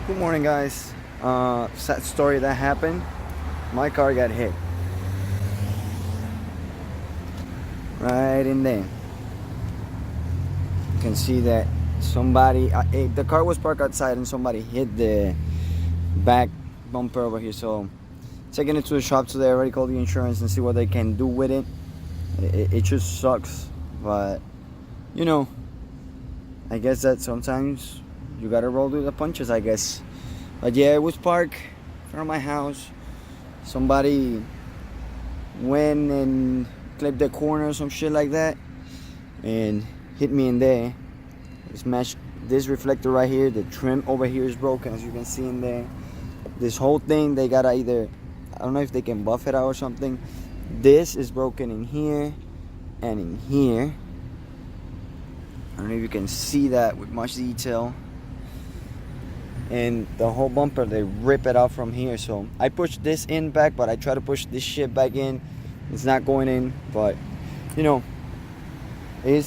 Good morning, guys. Sad story that happened. My car got hit right in there. You can see that somebody, the car was parked outside and somebody hit the back bumper over here. So taking it to the shop today. I already called the insurance and see what they can do with it. It just sucks, but you know, I guess that sometimes you gotta roll with the punches, I guess. But yeah, it was parked in front of my house. Somebody went and clipped the corner or some shit like that and hit me in there. It smashed this reflector right here. The trim over here is broken, as you can see in there. This whole thing, they gotta either, I don't know if they can buff it out or something. This is broken in here and in here. I don't know if you can see that with much detail. And the whole bumper, they rip it out from here. So I pushed this in back, but I try to push this shit back in. It's not going in, but you know, it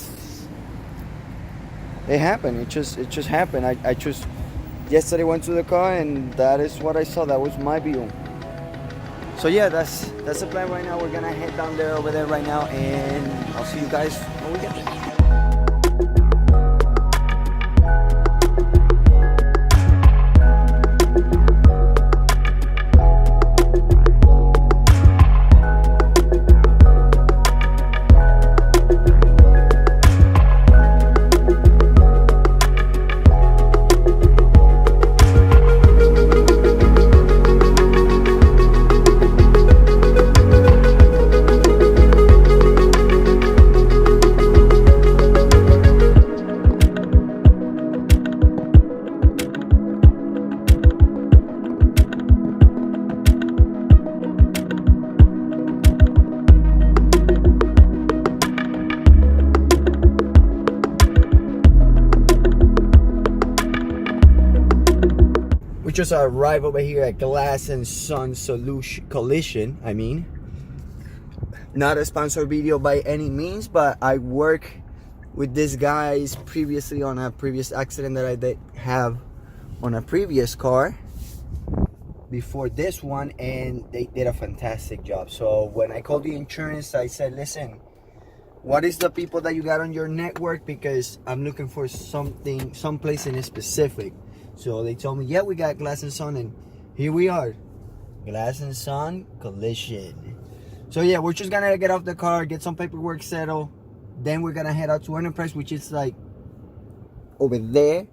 happened. It just happened. I just yesterday went to the car and that is what I saw. That was my view. So yeah, that's the plan right now. We're gonna head down there over there right now, and I'll see you guys when we get there. We just arrived over here at Glass and Sun Collision. Not a sponsored video by any means, but I work with these guys previously on a previous accident that I did have on a previous car before this one, and they did a fantastic job. So when I called the insurance, I said, listen, what is the people that you got on your network, because I'm looking for something, someplace in specific. So they told me, yeah, we got Glass and Sun, and here we are, Glass and Sun Collision. So yeah, we're just gonna get off the car, get some paperwork settled, then we're gonna head out to Enterprise, which is like over there.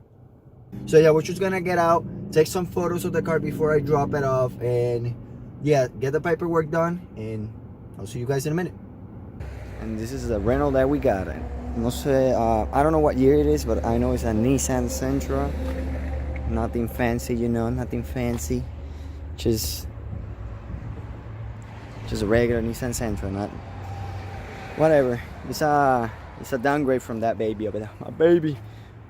So yeah, we're just gonna get out, take some photos of the car before I drop it off, and yeah, get the paperwork done, and I'll see you guys in a minute. And this is the rental that we got. No sé, I don't know what year it is, but I know it's a Nissan Sentra. Nothing fancy, you know, nothing fancy. Just a regular Nissan Sentra, not whatever. It's a downgrade from that baby over there. My baby.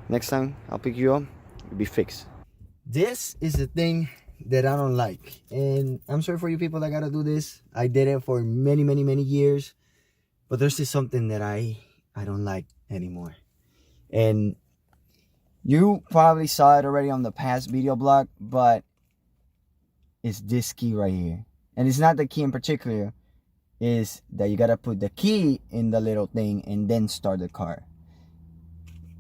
Next time I'll pick you up, it'll be fixed. This is the thing that I don't like, and I'm sorry for you people that gotta do this. I did it for many years, but there's just something that I don't like anymore. And you probably saw it already on the past video blog, but it's this key right here. And it's not the key in particular, is that you gotta put the key in the little thing and then start the car.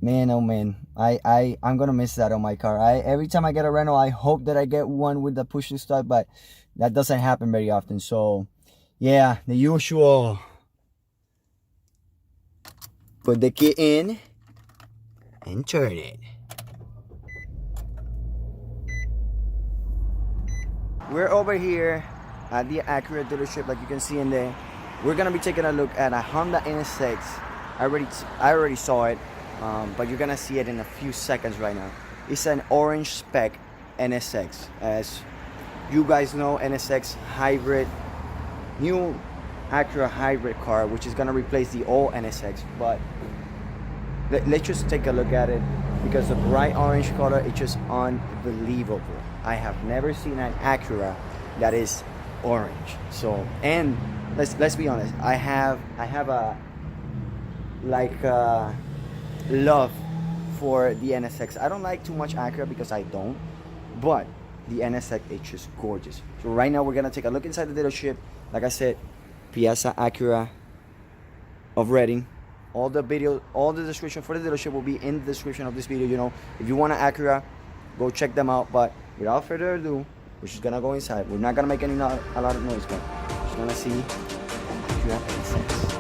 Man, oh man, I'm gonna miss that on my car. Every time I get a rental, I hope that I get one with the push to start, but that doesn't happen very often. So yeah, the usual. Put the key in and turn it. We're over here at the Acura dealership, like you can see in there. We're gonna be taking a look at a Honda NSX. I already saw it, but you're gonna see it in a few seconds right now. It's an orange spec NSX. As you guys know, NSX hybrid, new Acura hybrid car, which is gonna replace the old NSX. But let's just take a look at it, because the bright orange color is just unbelievable. I have never seen an Acura that is orange. So, and let's be honest, I have a love for the NSX. I don't like too much Acura because I don't, but the NSX is just gorgeous. So right now we're gonna take a look inside the dealership. Like I said, Piazza Acura of Reading. All the description for the dealership will be in the description of this video. You know, if you want an Acura, go check them out. But without further ado, we're just gonna go inside. We're not gonna make a lot of noise, but we're just gonna see Acura NSX.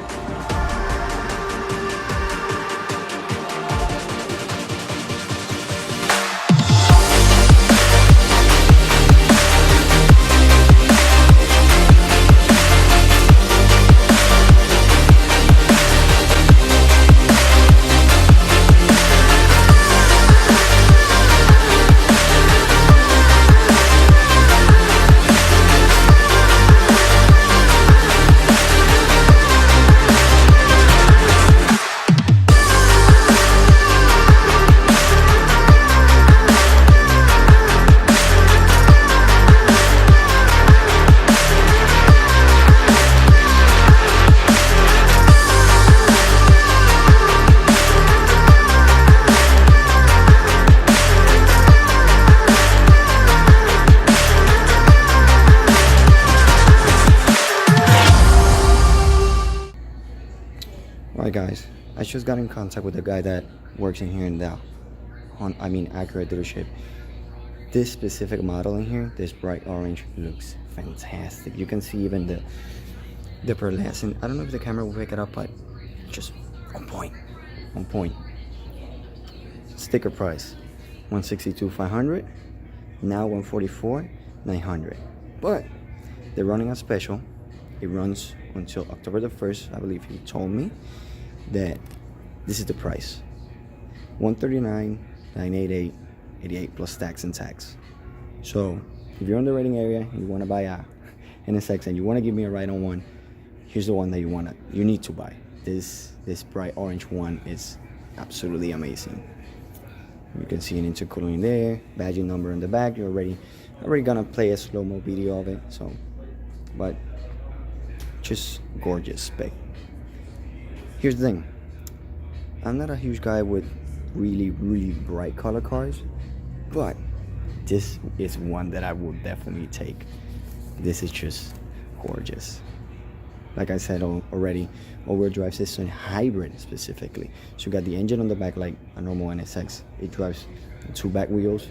Alright guys, I just got in contact with the guy that works in here in the Acura dealership. This specific model in here, this bright orange, looks fantastic. You can see even the pearlescent. I don't know if the camera will pick it up, but just on point. Sticker price $162,500, now $144,900. But they're running a special. It runs until October the 1st. I believe he told me that this is the price. $139,988 plus tax and tax. So if you're in the Reading area and you want to buy a NSX and you want to give me a ride on one, here's the one that you need to buy. This bright orange one is absolutely amazing. You can see an intercooler in there, badging number on the back. You're already gonna play a slow-mo video of it. So, but just gorgeous spec. Here's the thing, I'm not a huge guy with really bright color cars, but this is one that I would definitely take. This is just gorgeous. Like I said already, all-wheel drive system, hybrid specifically. So you got the engine on the back like a normal NSX. It drives the two back wheels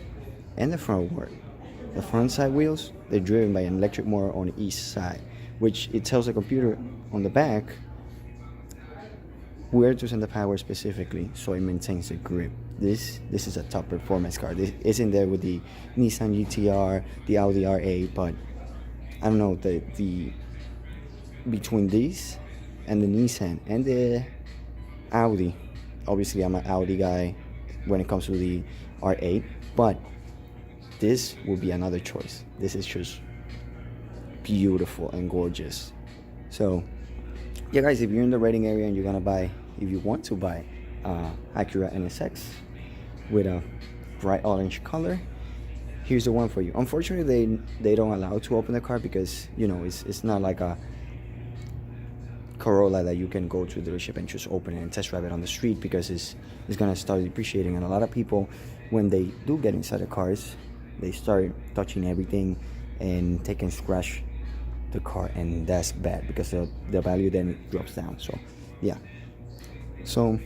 and the front wheel. The front side wheels, they're driven by an electric motor on each side, which it tells the computer on the back where to send the power specifically, so it maintains the grip. This is a top performance car. This isn't there with the Nissan GTR, the Audi R8, but I don't know, the between these and the Nissan and the Audi, obviously I'm an Audi guy when it comes to the R8, but this will be another choice. This is just beautiful and gorgeous. So yeah guys, if you're in the Reading area and if you want to buy Acura NSX with a bright orange color, here's the one for you. Unfortunately, they don't allow to open the car because, you know, it's not like a Corolla that you can go to the dealership and just open it and test drive it on the street, because it's gonna start depreciating. And a lot of people, when they do get inside the cars, they start touching everything and taking scratch the car, and that's bad because the value then drops down. So yeah, so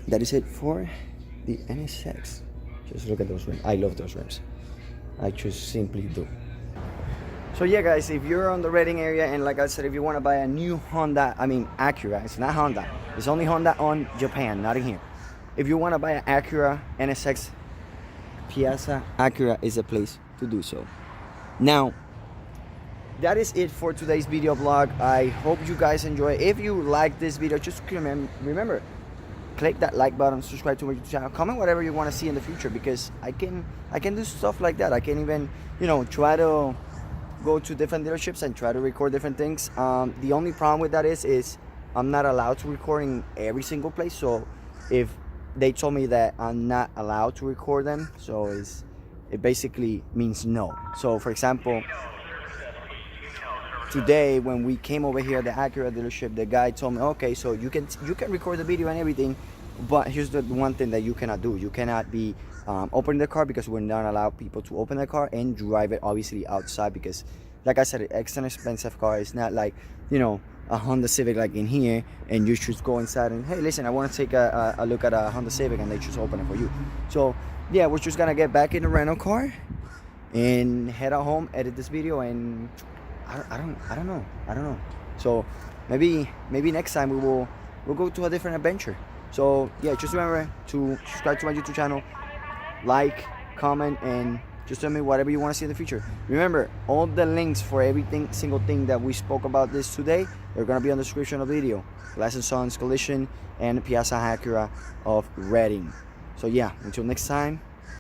that is it for the NSX. Just look at those rims. I love those rims. I just simply do. So yeah guys, if you're on the Reading area, and like I said, if you want to buy a new Acura, it's not Honda, it's only Honda on Japan, not in here. If you want to buy an Acura NSX, Piazza Acura is a place to do so. Now, that is it for today's video blog. I hope you guys enjoy. If you like this video, just remember, click that like button, subscribe to my YouTube channel, comment whatever you want to see in the future, because I can do stuff like that. I can even, you know, try to go to different dealerships and try to record different things. The only problem with that is I'm not allowed to record in every single place. So if they told me that I'm not allowed to record them, so it basically means no. So for example, today when we came over here at the Acura dealership, the guy told me, okay, so you can record the video and everything But here's the one thing that you cannot do. You cannot be opening the car, because we're not allowed people to open the car and drive it obviously outside, because like I said, it's an expensive car. It's not like, you know, a Honda Civic like in here, and you just go inside and, hey, listen, I want to take a look at a Honda Civic, and they just open it for you. So yeah, we're just gonna get back in the rental car and head out home, edit this video, and I don't know. So maybe next time we'll go to a different adventure. So yeah, just remember to subscribe to my YouTube channel, like, comment, and just tell me whatever you want to see in the future. Remember, all the links for single thing that we spoke about this today, they're gonna be on the description of the video. Glass and Sons Collision and Piazza Acura of Reading. So yeah, until next time.